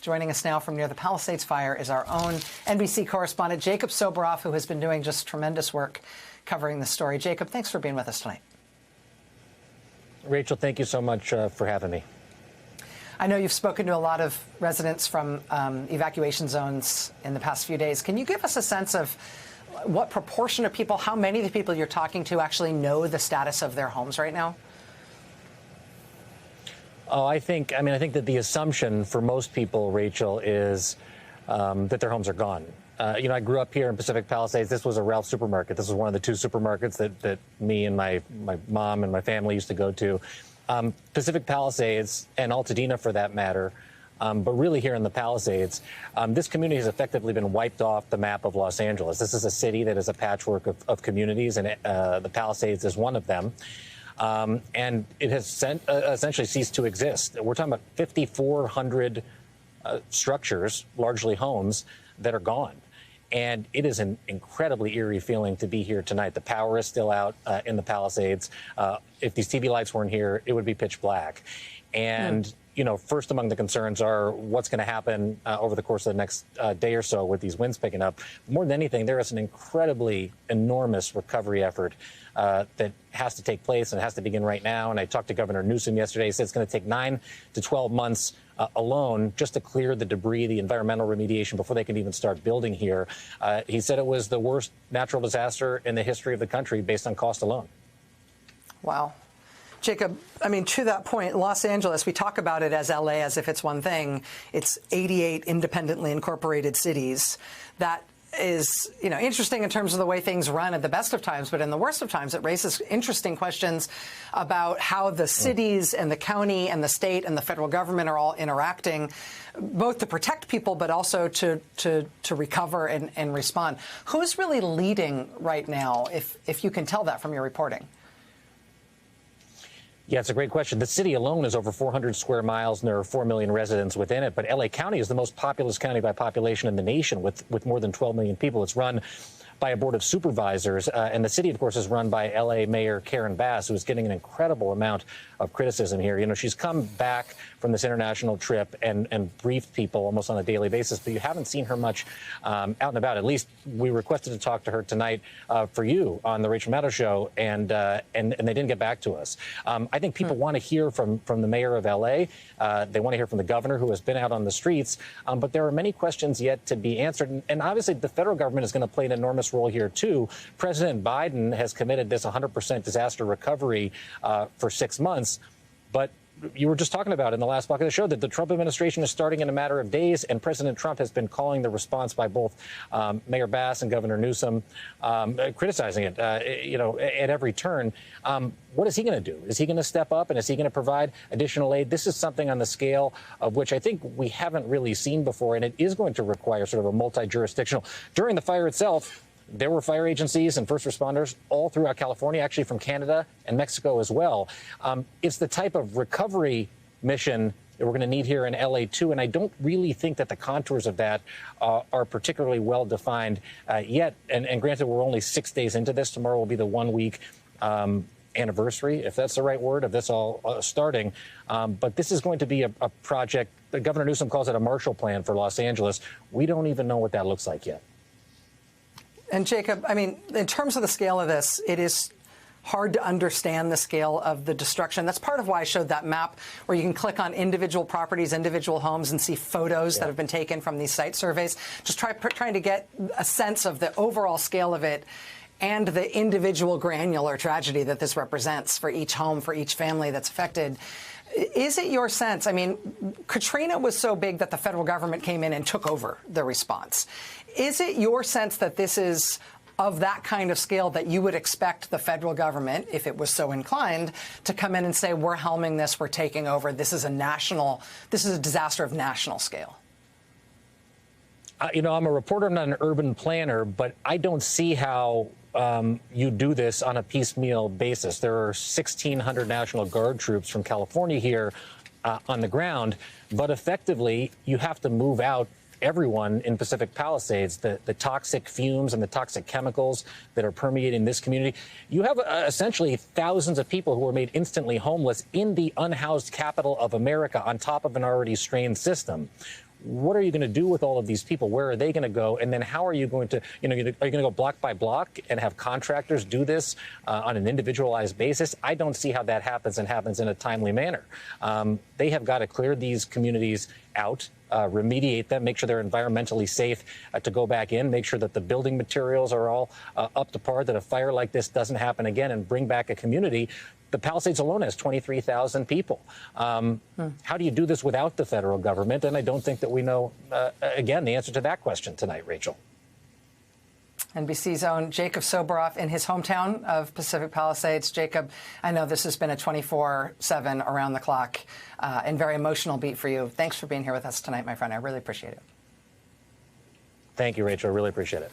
Joining us now from near the Palisades fire is our own NBC correspondent, Jacob Soboroff, who has been doing just tremendous work covering the story. Jacob, thanks for being with us tonight. Rachel, thank you so much for having me. I know you've spoken to a lot of residents from evacuation zones in the past few days. Can you give us a sense of what proportion of people, how many of the people you're talking to actually know the status of their homes right now? Oh, I think that the assumption for most people, Rachel, is that their homes are gone. I grew up here in Pacific Palisades. This was a Ralph's supermarket. This was one of the two supermarkets that me and my mom and my family used to go to. Pacific Palisades and Altadena, for that matter, but really here in the Palisades, this community has effectively been wiped off the map of Los Angeles. This is a city that is a patchwork of communities, and the Palisades is one of them. And it has essentially ceased to exist. We're talking about 5,400 structures, largely homes, that are gone. And it is an incredibly eerie feeling to be here tonight. The power is still out in the Palisades. If these TV lights weren't here, it would be pitch black. And first among the concerns are what's going to happen over the course of the next day or so with these winds picking up. More than anything, there is an incredibly enormous recovery effort that has to take place and has to begin right now. And I talked to Governor Newsom yesterday. He said it's going to take 9 to 12 months alone just to clear the debris, the environmental remediation before they can even start building here. He said it was the worst natural disaster in the history of the country based on cost alone. Wow. Jacob, to that point, Los Angeles, we talk about it as L.A. as if it's one thing. It's 88 independently incorporated cities. That is, interesting in terms of the way things run at the best of times, but in the worst of times, it raises interesting questions about how the cities and the county and the state and the federal government are all interacting, both to protect people, but also to recover and respond. Who's really leading right now, if you can tell that from your reporting? Yeah, it's a great question. The city alone is over 400 square miles, and there are 4 million residents within it. But L.A. County is the most populous county by population in the nation, with more than 12 million people. It's run by a board of supervisors. And the city, of course, is run by L.A. Mayor Karen Bass, who is getting an incredible amount of criticism here. She's come back from this international trip and briefed people almost on a daily basis, but you haven't seen her much out and about. At least we requested to talk to her tonight for you on the Rachel Maddow Show, and they didn't get back to us. I think people want to hear from the mayor of L.A. They want to hear from the governor, who has been out on the streets. But there are many questions yet to be answered. And obviously, the federal government is going to play an enormous role here, too. President Biden has committed this 100% disaster recovery for 6 months. But you were just talking about in the last block of the show that the Trump administration is starting in a matter of days, and President Trump has been calling the response by both Mayor Bass and Governor Newsom, criticizing it, at every turn. What is he going to do? Is he going to step up, and is he going to provide additional aid? This is something on the scale of which I think we haven't really seen before, and it is going to require sort of a multi-jurisdictional. During the fire itself, there were fire agencies and first responders all throughout California, actually from Canada and Mexico as well. It's the type of recovery mission that we're going to need here in L.A. too, and I don't really think that the contours of that are particularly well defined yet. And granted, we're only 6 days into this. Tomorrow will be the 1 week anniversary, if that's the right word, of this all starting. But this is going to be a project. Governor Newsom calls it a Marshall Plan for Los Angeles. We don't even know what that looks like yet. And Jacob, in terms of the scale of this, it is hard to understand the scale of the destruction. That's part of why I showed that map where you can click on individual properties, individual homes, and see photos that have been taken from these site surveys. Just trying to get a sense of the overall scale of it and the individual granular tragedy that this represents for each home, for each family that's affected. Is it your sense? Katrina was so big that the federal government came in and took over the response. Is it your sense that this is of that kind of scale that you would expect the federal government, if it was so inclined, to come in and say, we're helming this, we're taking over, this is a disaster of national scale? I'm a reporter, I'm not an urban planner, but I don't see how you do this on a piecemeal basis. There are 1,600 National Guard troops from California here on the ground, but effectively you have to move out everyone in Pacific Palisades, the toxic fumes and the toxic chemicals that are permeating this community. You have essentially thousands of people who are made instantly homeless in the unhoused capital of America on top of an already strained system. what are you going to do with all of these people? Where are they going to go? And then how are you going to, are you going to go block by block and have contractors do this on an individualized basis? I don't see how that happens and happens in a timely manner. They have got to clear these communities out, remediate them, make sure they're environmentally safe to go back in, make sure that the building materials are all up to par, that a fire like this doesn't happen again, and bring back a community. The Palisades alone has 23,000 people. How do you do this without the federal government? And I don't think that we know, again, the answer to that question tonight, Rachel. NBC's own Jacob Soboroff in his hometown of Pacific Palisades. Jacob, I know this has been a 24/7 around the clock and very emotional beat for you. Thanks for being here with us tonight, my friend. I really appreciate it. Thank you, Rachel. I really appreciate it.